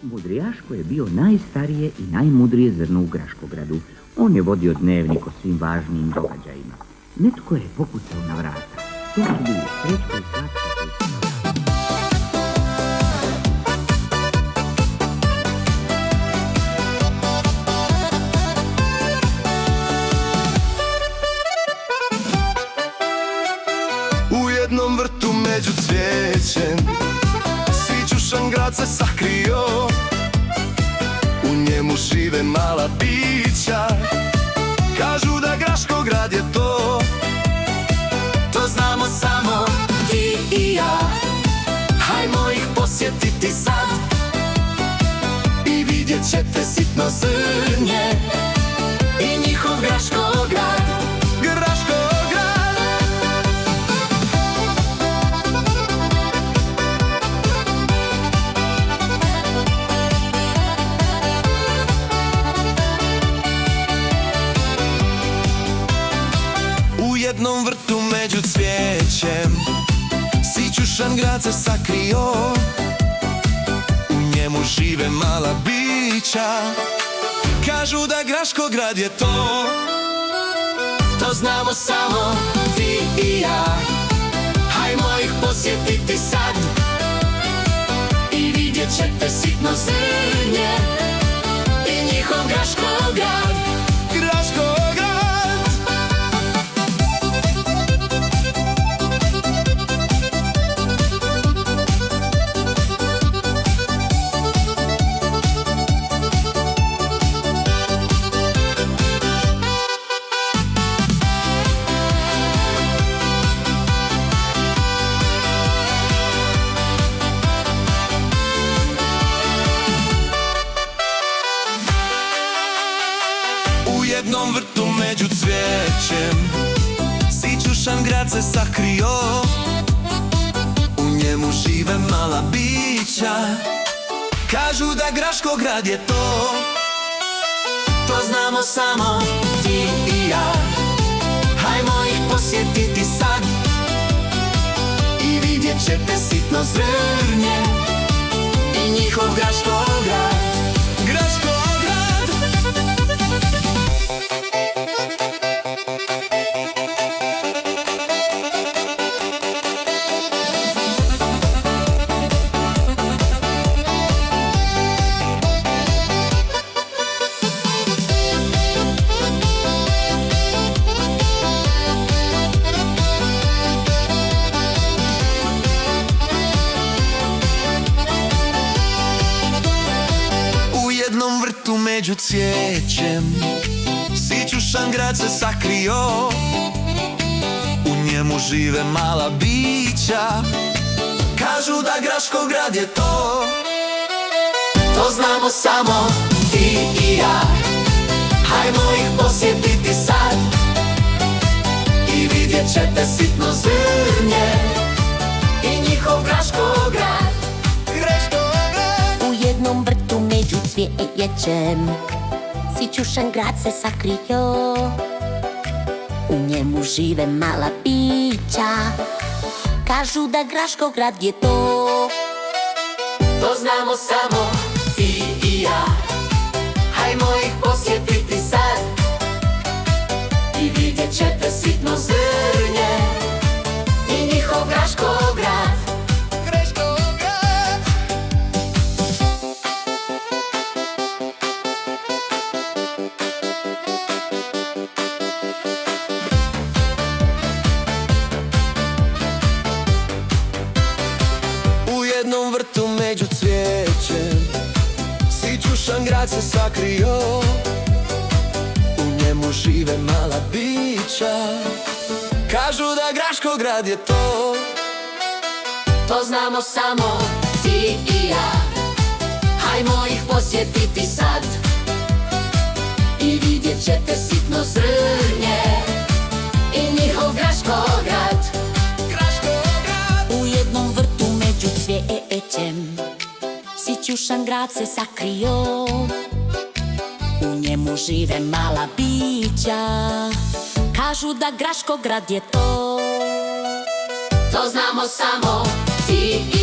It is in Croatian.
Mudrijaško je bio najstarije i najmudrije zrno u Graškogradu. On je vodio dnevnik o svim važnijim događajima. Netko je pokucao na vrata. To su bili Srećko i Slatka koji su na vrata. U jednom vrtu među cvijećem Sićušan grad se sakrio. U njemu žive mala bića. Kažu da Graškograd je to. To znamo samo ti i ja. Hajmo ih posjetiti sad i vidjet ćete sitno zrnje i njihov Graškograd. U jednom vrtu među cvijećem Sićušan grad se sakrio. U njemu žive mala bića. Kažu da Graškograd je to. To znamo samo ti i ja. Hajmo ih posjetiti sad i vidjet ćete sitno zrnje i njihov Graškograd. U jednom vrtu među cvijećem Sićušan grad se sakrio. U njemu žive mala bića. Kažu da Graškograd je to. To znamo samo ti i ja. Hajmo ih posjetiti sad i vidjet ćete sitno zrnje i njihov Graškograd. U jednom vrtu među cvijećem Sićušan grad se sakrio. U njemu žive mala bića. Kažu da Graškograd je to. To znamo samo ti i ja. Hajmo ih posjetiti sad i vidjet ćete sitno zrnje i njihov Graškograd. U jednom vrtu među cvijećem Sićušan grad se sakrio. U njemu žive mala bića. Kažu da Graškograd je to. To znamo samo ti i ja. Hajmo ih posjetiti sad i vidjet ćete sitno zrnje i njihov Graškograd. U jednom vrtu među cvijećem Sićušan grad se sakrio. U njemu žive mala bića. Kažu da Graškograd je to. To znamo samo ti i ja. Hajmo ih posjetiti sad i vidjet ćete sitno zrnje i njihov Graškograd. U jednom vrtu među cvijećem Sićušan grad se sakrio. U njemu žive mala bića. Kažu da Graškograd je to. To znamo samo ti i